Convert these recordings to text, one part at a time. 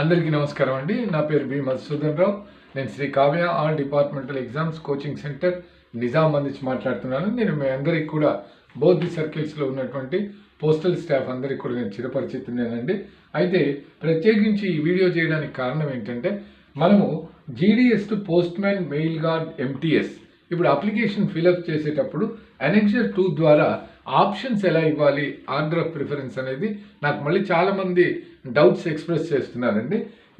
అందరికీ నమస్కారం అండి. నా పేరు బి మధుసూదన్ రావు. నేను Sri Kavya all departmental exams coaching centre Nizamabad నుంచి మాట్లాడుతున్నాను. నేను మీ అందరికీ కూడా బోత్ సర్కిల్స్లో ఉన్నటువంటి పోస్టల్ స్టాఫ్ అందరికీ కూడా నేను చిరపరిచితున్నానండి. అయితే ప్రత్యేకించి ఈ వీడియో చేయడానికి కారణం ఏంటంటే, మనము GDS to postman mail guard MTS ఇప్పుడు అప్లికేషన్ ఫిలప్ చేసేటప్పుడు అనెక్సర్ 2 ద్వారా ఆప్షన్స్ ఎలా ఇవ్వాలి, ఆర్డర్ ఆఫ్ ప్రిఫరెన్స్ అనేది నాకు మళ్ళీ చాలామంది డౌట్స్ ఎక్స్ప్రెస్ చేస్తున్నారండి.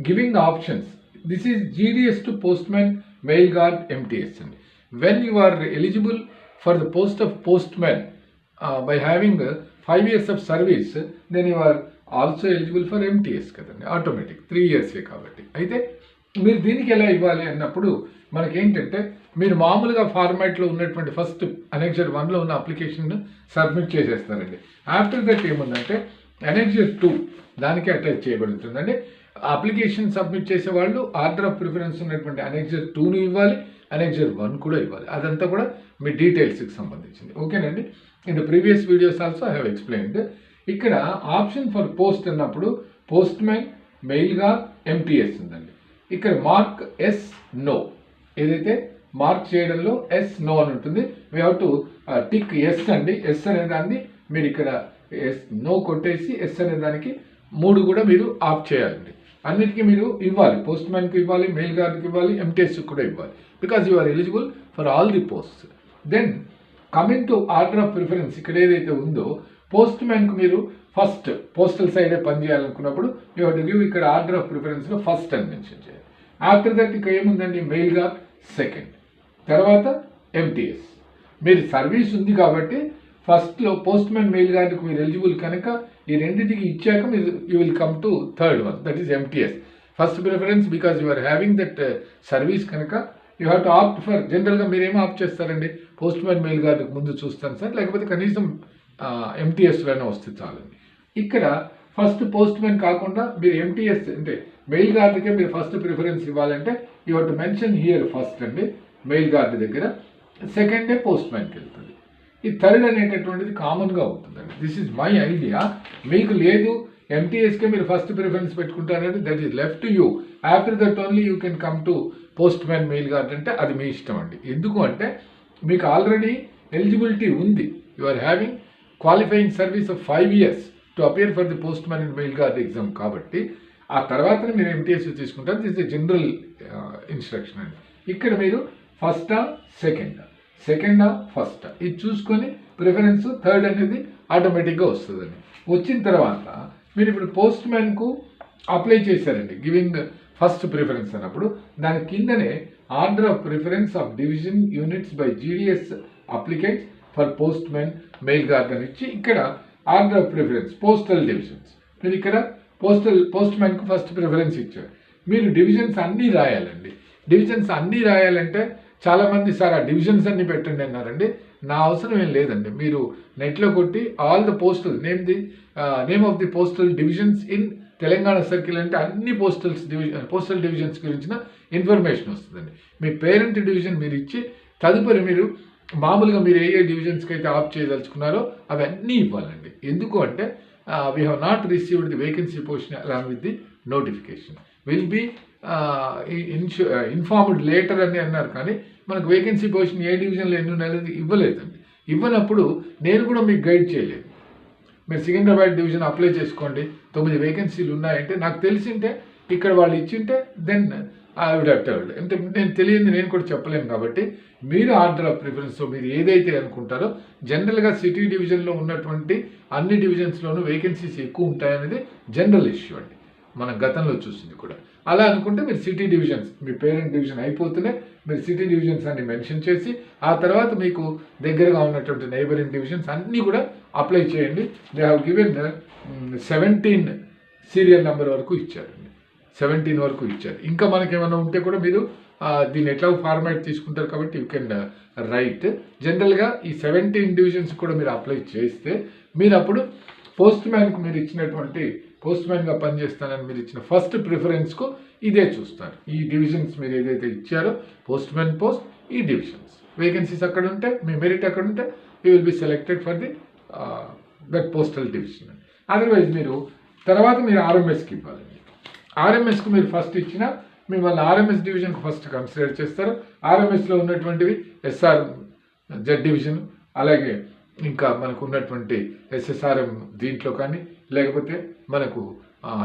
Giving options, this is GDS to postman mail guard MTS అండి. When you are eligible for the post of postman by having 5 years of service, then you are also eligible for MTS కదండి, automatic 3 years కాబట్టి. అయితే మీరు దీనికి ఎలా ఇవ్వాలి అన్నప్పుడు మనకేంటంటే, మీరు మామూలుగా ఫార్మాట్లో ఉన్నటువంటి ఫస్ట్ అనెక్సర్ 1లో ఉన్న అప్లికేషన్ సబ్మిట్ చేసేస్తారండి. ఆఫ్టర్ దట్ ఏముందంటే అనెక్సర్ 2 దానికి అటాచ్ చేయబడుతుందండి. అప్లికేషన్ సబ్మిట్ చేసే వాళ్ళు ఆర్డర్ ఆఫ్ ప్రిఫరెన్స్ ఉన్నటువంటి అనెక్సర్ 2ను ఇవ్వాలి, అనెక్సర్ 1 కూడా ఇవ్వాలి. అదంతా కూడా మీ డీటెయిల్స్కి సంబంధించింది. ఓకేనండి. In the previous videos also I have explained. ఇక్కడ ఆప్షన్ ఫర్ పోస్ట్ అన్నప్పుడు postman mail guard MTS ఉందండి. ఇక్కడ మార్క్ ఎస్ నో, ఏదైతే మార్క్ చేయడంలో ఎస్ నో అని ఉంటుంది. We have to tick yes అండి. ఎస్ అనే దాన్ని మీరు ఇక్కడ ఎస్ నో కొట్టేసి ఎస్ అనే దానికి 3 కూడా మీరు ఆఫ్ చేయాలండి. అన్నిటికీ మీరు ఇవ్వాలి, పోస్ట్ మ్యాన్కి ఇవ్వాలి, మెయిల్ గార్డ్కి ఇవ్వాలి, ఎంటీఎస్కి కూడా ఇవ్వాలి, because you are eligible for all the post. Then coming to order of preference, ఇక్కడ ఏదైతే ఉందో పోస్ట్ మ్యాన్కు మీరు ఫస్ట్ పోస్టల్ సైడే పనిచేయాలనుకున్నప్పుడు యూ హ్యావ్ టు గివ్ ఇక్కడ ఆర్డర్ ఆఫ్ ప్రిఫరెన్స్లో ఫస్ట్ అని మెన్షన్ చేయాలి. ఆఫ్టర్ దట్ ఇక ఏముందండి, మెయిల్ గార్డ్ సెకండ్, తర్వాత ఎంటీఎస్. మీరు సర్వీస్ ఉంది కాబట్టి ఫస్ట్లో పోస్ట్ మ్యాన్ మెయిల్ గార్డ్కి మీరు ఎలిజిబుల్ కనుక ఈ రెండింటికి ఇచ్చాక మీరు you will come to third one, that is MTS. First preference because you are having that service కనుక you have to opt for. జనరల్గా మీరేమో ఆప్ట్ చేస్తారండి, పోస్ట్ మ్యాన్ మెయిల్ గార్డ్కి ముందు చూస్తాను సార్, లేకపోతే కనీసం ఎంటీఎస్లోనే వస్తే చాలండి. ఇక్కడ ఫస్ట్ పోస్ట్ మ్యాన్ కాకుండా మీరు ఎంటీఎస్ అంటే మెయిల్ గార్డ్కే మీరు ఫస్ట్ ప్రిఫరెన్స్ ఇవ్వాలంటే you have to mention here first అండి మెయిల్ గార్డ్ దగ్గర, సెకండే పోస్ట్ మ్యాన్కి వెళ్తుంది. ఈ థర్డ్ అనేటటువంటిది కామన్గా ఉంటుందండి. This is my idea. మీకు లేదు ఎంటీఎస్కే మీరు ఫస్ట్ ప్రిఫరెన్స్ పెట్టుకుంటారంటే that is left to you. After that only you can come to postman mail guard అంటే అది మీ ఇష్టం అండి. ఎందుకు అంటే మీకు ఆల్రెడీ ఎలిజిబిలిటీ ఉంది, you are having qualifying service of 5 years to appear for the postman and mail guard exam కాబట్టి ఆ తర్వాతనే మీరు ఎంటీఎస్ తీసుకుంటారు. దిస్ ఇస్ జనరల్ ఇన్స్ట్రక్షన్ అండి. ఇక్కడ మీరు ఫస్టా సెకండా ఫస్టా ఇది చూసుకొని ప్రిఫరెన్స్ థర్డ్ అనేది ఆటోమేటిక్గా వస్తుందండి. వచ్చిన తర్వాత మీరు ఇప్పుడు పోస్ట్ మ్యాన్కు అప్లై చేశారండి, గివింగ్ ఫస్ట్ ప్రిఫరెన్స్ అన్నప్పుడు దాని కిందనే order of preference of division units by GDS applicants for post man mail gourd అని ఇచ్చి ఇక్కడ order of preference postal divisions, మీరు ఇక్కడ పోస్ట్ మ్యాన్కు ఫస్ట్ ప్రిఫరెన్స్ ఇచ్చారు. మీరు డివిజన్స్ అన్నీ రాయాలండి. డివిజన్స్ అన్నీ రాయాలంటే చాలామంది సార్ ఆ డివిజన్స్ అన్నీ పెట్టండి అన్నారండి. నా అవసరం ఏం లేదండి. మీరు నెట్లో కొట్టి all the postal name of the postal divisions in Telangana circle అంటే అన్ని పోస్టల్ డివిజన్స్ గురించిన ఇన్ఫర్మేషన్ వస్తుందండి. మీ పేరెంట్ డివిజన్ మీరు ఇచ్చి తదుపరి మీరు మామూలుగా మీరు ఏ డివిజన్స్కి అయితే ఆఫ్ చేయదలుచుకున్నారో అవన్నీ ఇవ్వాలండి. ఎందుకు అంటే we have not received the vacancy post along with the notification, will be informed later అని అన్నారు. కానీ మనకు వేకెన్సీ పొజిషన్ ఏ డివిజన్లో ఎన్ని ఉన్నాయనేది ఇవ్వలేదండి. ఇవ్వనప్పుడు నేను కూడా మీకు గైడ్ చేయలేదు. మీరు సికింద్రాబాద్ డివిజన్ అప్లై చేసుకోండి, 9 వేకెన్సీలు ఉన్నాయంటే నాకు తెలిసింటే ఇక్కడ వాళ్ళు ఇచ్చింటే then I would have told. అంటే నేను తెలియదు, నేను కూడా చెప్పలేను. కాబట్టి మీరు ఆర్డర్ ఆఫ్ ప్రిఫరెన్స్ మీరు ఏదైతే అనుకుంటారో, జనరల్గా సిటీ డివిజన్లో ఉన్నటువంటి అన్ని డివిజన్స్లోనూ వేకెన్సీస్ ఎక్కువ ఉంటాయనేది జనరల్ ఇష్యూ అండి, మనం గతంలో చూసింది కూడా. అలా అనుకుంటే మీరు సిటీ డివిజన్స్, మీ పేరెంట్ డివిజన్ అయిపోతూనే మీరు సిటీ డివిజన్స్ అన్ని మెన్షన్ చేసి ఆ తర్వాత మీకు దగ్గరగా ఉన్నటువంటి నైబరింగ్ డివిజన్స్ అన్నీ కూడా అప్లై చేయండి. They have given 17 serial number వరకు ఇచ్చారండి, 17 వరకు ఇచ్చారు. ఇంకా మనకేమైనా ఉంటే కూడా మీరు దీన్ని ఎట్లా ఫార్మాట్ తీసుకుంటారు కాబట్టి యూ కెన్ రైట్. జనరల్గా ఈ 17 డివిజన్స్ కూడా మీరు అప్లై చేస్తే మీరు అప్పుడు పోస్ట్ మ్యాన్కు మీరు ఇచ్చినటువంటి పోస్ట్ మ్యాన్గా పనిచేస్తానని మీరు ఇచ్చిన ఫస్ట్ ప్రిఫరెన్స్కు ఇదే చూస్తారు. ఈ డివిజన్స్ మీరు ఏదైతే ఇచ్చారో పోస్ట్ మ్యాన్ పోస్ట్, ఈ డివిజన్స్ వేకెన్సీస్ అక్కడ ఉంటే, మీ మెరిట్ అక్కడ ఉంటే you will be selected for the that postal division. Otherwise మీరు తర్వాత మీరు ఆర్ఎంఎస్కి ఇవ్వాలండి. ఆర్ఎంఎస్కి మీరు ఫస్ట్ ఇచ్చినా మిమ్మల్ని ఆర్ఎంఎస్ డివిజన్కి ఫస్ట్ కన్సిడర్ చేస్తారు. ఆర్ఎంఎస్లో ఉన్నటువంటివి ఎస్ఆర్ జెడ్ డివిజన్, అలాగే ఇంకా మనకు ఉన్నటువంటి ఎస్ఎస్ఆర్ఎం దీంట్లో కానీ, లేకపోతే మనకు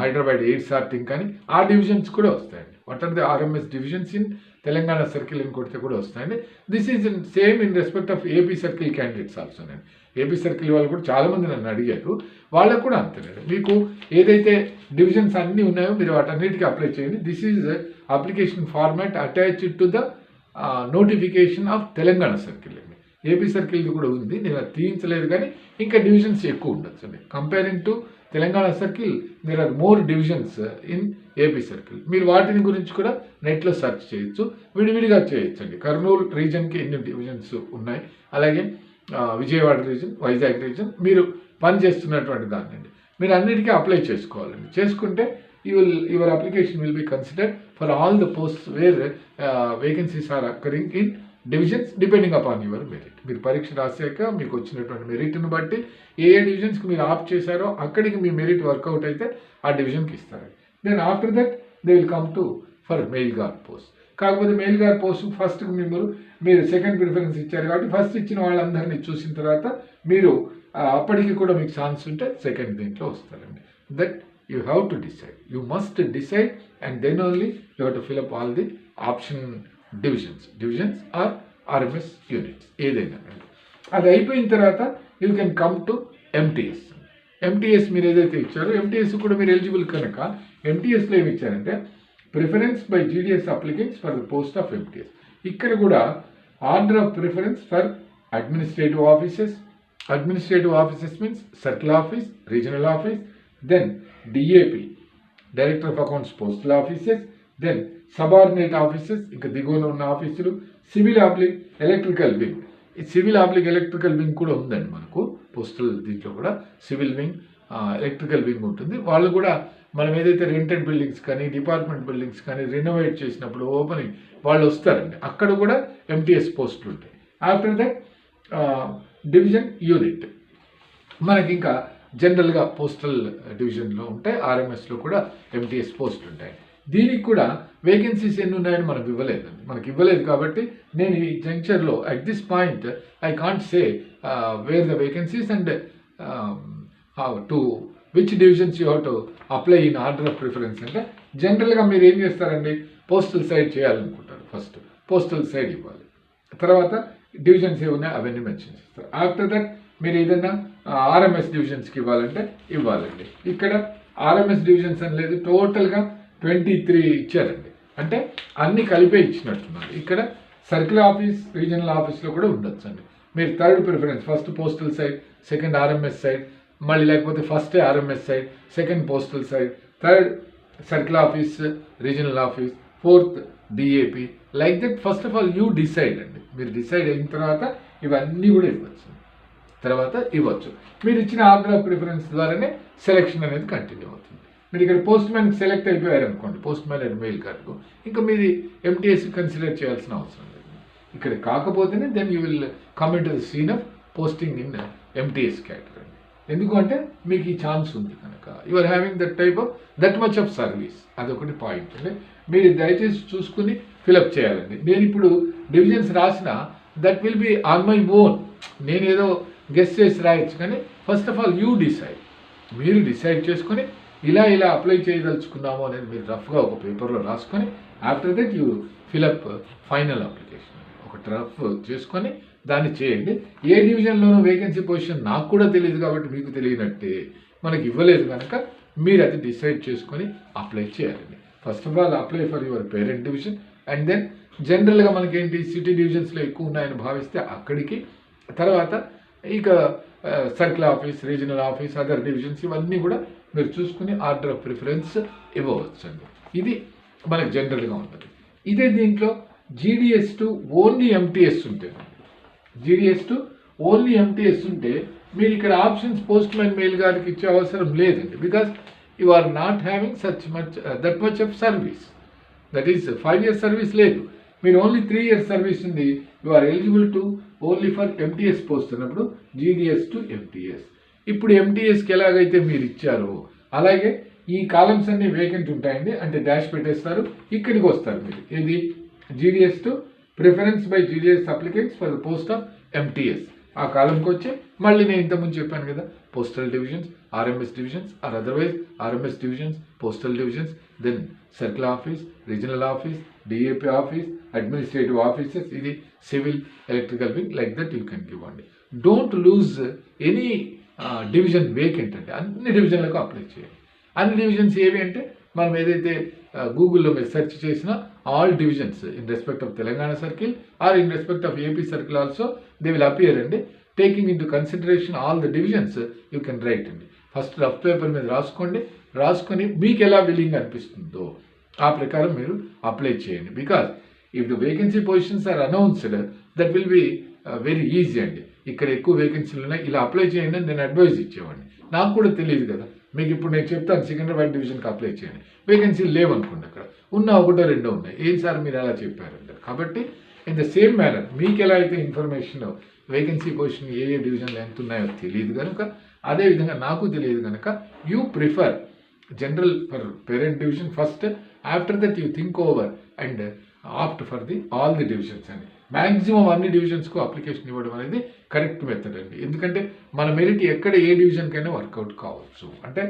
హైదరాబాద్ ఎయిడ్ సార్టింగ్ కానీ ఆ డివిజన్స్ కూడా వస్తాయండి. What are the RMS divisions in Telangana circle అని కొడితే కూడా వస్తాయండి. This is same in respect of AP circle candidates also. నేను ఏపీ సర్కిల్ వాళ్ళు కూడా చాలామంది నన్ను అడిగారు, వాళ్ళకు కూడా అంతేనండి. మీకు ఏదైతే డివిజన్స్ అన్నీ ఉన్నాయో మీరు వాటన్నిటికీ అప్లై చేయండి. This is application format attached to the notification off Telangana circle అండి. ఏపీ సర్కిల్ది కూడా ఉంది, నేను అది తీయించలేదు, కానీ ఇంకా డివిజన్స్ ఎక్కువ ఉండొచ్చు అండి. Comparing to Telangana circle there are more divisions in AP circle. మీరు వాటిని గురించి కూడా నెట్లో సెర్చ్ చేయొచ్చు, విడివిడిగా చేయొచ్చు అండి. కర్నూలు రీజన్కి ఎన్ని డివిజన్స్ ఉన్నాయి, అలాగే విజయవాడ రీజన్, వైజాగ్ రీజన్, మీరు పని చేస్తున్నటువంటి దాన్ని అండి మీరు అన్నిటికీ అప్లై చేసుకోవాలండి. చేసుకుంటే your application will be considered for all the posts where vacancies are occurring in divisions depending upon your merit. మీరు పరీక్ష రాసాక మీకు వచ్చినటువంటి మెరిట్ని బట్టి ఏ డివిజన్స్కి మీరు ఆప్ట్ చేశారో అక్కడికి మీ మెరిట్ వర్కౌట్ అయితే ఆ డివిజన్కి ఇస్తారు. Then after that they will come to for mail guard post. కాకపోతే మెయిల్ గార్డ్ పోస్ట్ ఫస్ట్కి మీరు సెకండ్ ప్రిఫరెన్స్ ఇచ్చారు కాబట్టి ఫస్ట్ ఇచ్చిన వాళ్ళందరినీ చూసిన తర్వాత మీరు అప్పటికి కూడా మీకు ఛాన్స్ ఉంటే సెకండ్ దీంట్లో వస్తారండి. That you have to decide, you must decide, and then only you have to fill up all the option divisions or RMS units ఏదైనా. అది అయిపోయిన తర్వాత you can come to MTS. MTS మీరు ఏదైతే ఇచ్చారో ఎంటీఎస్ కూడా మీరు ఎలిజిబుల్ కనుక ఎంటీఎస్లో ఏమి ఇచ్చారంటే preference by GDS applicants for the post of MTS. ఇక్కడ కూడా order of preference for administrative offices. Administrative offices means circle office, regional office, then DAP director of accounts postal offices, then subordinate offices, ఇంకా దిగువన ఉన్న ఆఫీసులు, civil oblique electrical wing. ఈ civil oblique electrical wing కూడా ఉందండి మనకు postal దీంట్లో కూడా సివిల్ వింగ్, ఎలక్ట్రికల్ వింగ్ ఉంటుంది. వాళ్ళు కూడా మనం ఏదైతే రెంటెడ్ బిల్డింగ్స్ కానీ డిపార్ట్మెంట్ బిల్డింగ్స్ కానీ రెనోవేట్ చేసినప్పుడు ఓపెనింగ్ వాళ్ళు వస్తారండి, అక్కడ కూడా ఎంటీఎస్ పోస్టులు ఉంటాయి. ఆఫ్టర్ దట్ డివిజన్ యూనిట్ మనకి ఇంకా జనరల్గా పోస్టల్ డివిజన్లో ఉంటాయి, ఆర్ఎంఎస్లో కూడా ఎంటీఎస్ పోస్టులు ఉంటాయి. దీనికి కూడా వేకెన్సీస్ ఎన్ని ఉన్నాయని మనకు ఇవ్వలేదండి. మనకి ఇవ్వలేదు కాబట్టి నేను ఈ జంక్షన్లో at this point I can't say where the vacancies and how to which divisions you have to apply in order of preference. అంటే జనరల్గా మీరు ఏం చేస్తారండి, పోస్టల్ సైడ్ చేయాలనుకుంటారు, ఫస్ట్ పోస్టల్ సైడ్ ఇవ్వాలి, తర్వాత డివిజన్స్ ఏమున్నాయి అవన్నీ మెన్షన్ చేస్తారు. ఆఫ్టర్ దట్ మీరు ఏదైనా ఆర్ఎంఎస్ డివిజన్స్కి ఇవ్వాలంటే ఇవ్వాలండి. ఇక్కడ ఆర్ఎంఎస్ డివిజన్స్ అని లేదు, టోటల్గా 23 ఇచ్చారండి. అంటే అన్ని కలిపే ఇచ్చినట్టున్నారు. ఇక్కడ సర్కిల్ ఆఫీస్, రీజనల్ ఆఫీస్లో కూడా ఉండొచ్చు అండి. మీరు third preference first postal side, second RMS side, మళ్ళీ లేకపోతే ఫస్టే RMS side, second postal side, third circle office, regional office, fourth DAP, like that. First of all you decide అండి. మీరు డిసైడ్ అయిన తర్వాత ఇవన్నీ కూడా ఇవ్వచ్చు, తర్వాత ఇవ్వచ్చు. మీరు ఇచ్చిన ఆర్డర్ ఆఫ్ ప్రిఫరెన్స్ ద్వారానే సెలెక్షన్ అనేది కంటిన్యూ అవుతుంది. మీరు ఇక్కడ పోస్ట్ మ్యాన్ సెలెక్ట్ అయిపోయారు అనుకోండి, పోస్ట్ మ్యాన్ అండ్ మెయిల్ కార్డుకు, ఇంకా మీది ఎంటీఎస్ కన్సిడర్ చేయాల్సిన అవసరం లేదు. ఇక్కడ కాకపోతేనే then you will come in to the scene of posting in MTS category. ఎందుకంటే మీకు ఈ ఛాన్స్ ఉంది కనుక, you are having that much of service. అదొకటి పాయింట్ అండి. మీరు దయచేసి చూసుకుని ఫిలప్ చేయాలండి. నేను ఇప్పుడు డివిజన్స్ రాసిన that will be on my own. నేను ఏదో గెస్ చేసి రాయొచ్చు, కానీ first of all you decide. మీరు డిసైడ్ చేసుకొని ఇలా అప్లై చేయదలుచుకున్నాము అనేది మీరు రఫ్గా ఒక పేపర్లో రాసుకొని after that you fill up final application. ఒక రఫ్ చేసుకొని దాన్ని చేయండి. ఏ డివిజన్లోనూ వేకెన్సీ పొజిషన్ నాకు కూడా తెలియదు కాబట్టి మీకు తెలియనట్టే, మనకి ఇవ్వలేదు కనుక మీరు అది డిసైడ్ చేసుకొని అప్లై చేయాలండి. First of all apply for your parent division, and then జనరల్గా మనకేంటి సిటీ డివిజన్స్లో ఎక్కువ ఉన్నాయని భావిస్తే అక్కడికి, తర్వాత ఇక circle office, regional office, other divisions ఇవన్నీ కూడా మీరు చూసుకుని ఆర్డర్ ఆఫ్ ప్రిఫరెన్స్ ఇవ్వవచ్చు అండి. ఇది మనకు జనరల్గా ఉంటుంది. ఇదే దీంట్లో జీడిఎస్ టు ఓన్లీ ఎంటీఎస్ ఉంటే, జీడిఎస్ టు ఓన్లీ ఎంటీఎస్ ఉంటే మీరు ఇక్కడ ఆప్షన్స్ పోస్ట్ మ్యాన్ మెయిల్ గారికి ఇచ్చే అవసరం లేదండి. Because you are not having that much of service, that is 5 years service లేదు, మీరు ఓన్లీ 3 years సర్వీస్ ఉంది. You are eligible to only for MTS post అన్నప్పుడు జీడిఎస్ టు ఎంటీఎస్. ఇప్పుడు ఎంటీఎస్కి ఎలాగైతే మీరు ఇచ్చారో అలాగే ఈ కాలమ్స్ అన్ని వేకెంట్ ఉంటాయండి, అంటే డాష్ పెట్టేస్తారు. ఇక్కడికి వస్తారు మీరు, ఇది GDS to preference by GDS applicants for the post of MTS. ఆ కాలంకి వచ్చి మళ్ళీ నేను ఇంతకుముందు చెప్పాను కదా, postal divisions, RMS divisions or otherwise RMS divisions, postal divisions, then circle office, regional office, DAP office, administrative offices, ఇది civil, electrical wing, like that you can give అండి. Don't lose any division vacant అంటే అన్ని డివిజన్లకు apply చేయండి. అన్ని divisions ఏవి అంటే మనం ఏదైతే గూగుల్లో మీరు సెర్చ్ చేసినా all divisions in respect of Telangana circle or in respect of AP circle also they will appear అండి. Taking in to consideration all the divisions you can write అండి. ఫస్ట్ రఫ్ పేపర్ మీద రాసుకొని మీకు ఎలా విల్లింగ్ అనిపిస్తుందో ఆ ప్రకారం మీరు అప్లై చేయండి. Because if the vacancy positions are announced that will be very easy అండి. ఇక్కడ ఎక్కువ వేకెన్సీలు ఉన్నాయి, ఇలా అప్లై చేయండి అని నేను అడ్వైజ్ ఇచ్చేవాడిని. నాకు కూడా తెలియదు కదా, మీకు ఇప్పుడు నేను చెప్తాను సికింద్రాబాద్ డివిజన్కి అప్లై చేయండి, వేకెన్సీలు లేవనుకోండి, అక్కడ ఉన్న ఒకటో రెండో ఉన్నాయి, ఏం సార్ మీరు ఎలా చెప్పారంటారు. కాబట్టి ఇన్ ద సేమ్ మేనర్ మీకు ఎలా అయితే ఇన్ఫర్మేషన్ వేకెన్సీ పొజిషన్ ఏ డివిజన్లో ఎంత ఉన్నాయో తెలియదు కనుక, అదేవిధంగా నాకు తెలియదు కనుక you prefer general for parent division first, after that you think over and opt for the all the divisions అండి. మ్యాక్సిమం అన్ని డివిజన్స్కు అప్లికేషన్ ఇవ్వడం అనేది కరెక్ట్ మెథడ్ అండి. ఎందుకంటే మన మెరిట్ ఎక్కడ ఏ డివిజన్కైనా వర్కౌట్ కావచ్చు. అంటే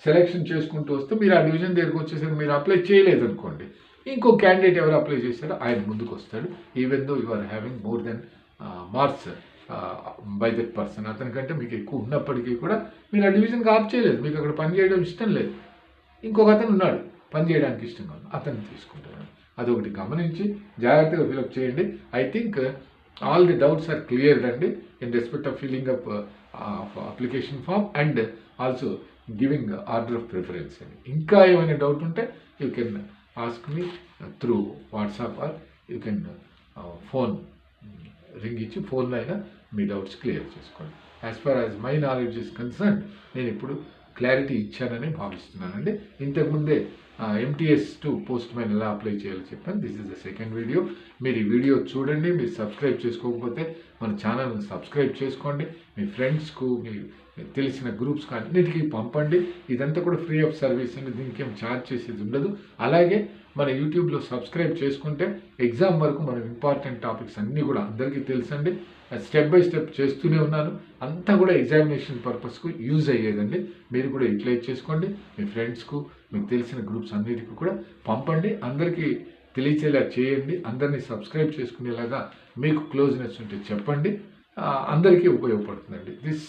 సెలెక్షన్ చేసుకుంటూ వస్తే మీరు ఆ డివిజన్ దగ్గరకు వచ్చేసరికి మీరు అప్లై చేయలేదు అనుకోండి, ఇంకో క్యాండిడేట్ ఎవరు అప్లై చేస్తారో ఆయన ముందుకు వస్తాడు, even though you are having more than marks by that person. అతనికంటే మీకు ఎక్కువ ఉన్నప్పటికీ కూడా మీరు ఆ డివిజన్కి ఆప్ చేయలేదు, మీకు అక్కడ పని చేయడం ఇష్టం లేదు, ఇంకొక అతను ఉన్నాడు పని చేయడానికి ఇష్టంగా ఉన్నాడు, అతన్ని తీసుకుంటారు. అదొకటి గమనించి జాగ్రత్తగా ఫిలప్ చేయండి. I think all the doubts are cleared అండి in respect of filling up application form and also giving order of preference అండి. ఇంకా ఏమైనా డౌట్ ఉంటే you can ask me through WhatsApp or you can phone ring ఇచ్చి ఫోన్లో అయినా మీ doubts clear చేసుకోండి. As far as my knowledge is concern నేను ఇప్పుడు క్లారిటీ ఇచ్చానని భావిస్తున్నానండి. ఇంతకుముందే ఎంటీఎస్ టు పోస్ట్ మ్యాన్ ఎలా అప్లై చేయాలో చెప్పాను. This is the second video. మీరు ఈ వీడియో చూడండి, మీరు సబ్స్క్రైబ్ చేసుకోకపోతే మన ఛానల్ని సబ్స్క్రైబ్ చేసుకోండి, మీ ఫ్రెండ్స్కు మీ తెలిసిన గ్రూప్స్కి అన్నిటికీ పంపండి. ఇదంతా కూడా ఫ్రీ ఆఫ్ సర్వీస్ అండి, దీనికి ఏం ఛార్జ్ చేసేది ఉండదు. అలాగే మన యూట్యూబ్లో సబ్స్క్రైబ్ చేసుకుంటే ఎగ్జామ్ వరకు మనం ఇంపార్టెంట్ టాపిక్స్ అన్నీ కూడా అందరికీ తెలుసండి, స్టెప్ బై స్టెప్ చేస్తూనే ఉన్నాను. అంతా కూడా ఎగ్జామినేషన్ పర్పస్కు యూజ్ అయ్యేదండి. మీరు కూడా యూటిలైజ్ చేసుకోండి, మీ ఫ్రెండ్స్కు మీకు తెలిసిన గ్రూప్స్ అన్నిటికీ కూడా పంపండి, అందరికీ తెలియచేలా చేయండి, అందరినీ సబ్స్క్రైబ్ చేసుకునేలాగా మీకు క్లోజ్నెస్ ఉంటే చెప్పండి, అందరికీ ఉపయోగపడుతుందండి. This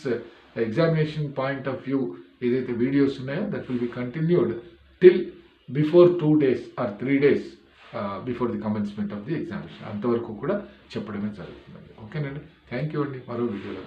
examination point of view ఏదైతే వీడియోస్ ఉన్నాయో that will be continued till before 2 days or 3 days before the commencement of the examination. అంతవరకు కూడా చెప్పడమే జరుగుతుందండి. ఓకేనండి, థ్యాంక్ యూ అండి. మరో వీడియోలో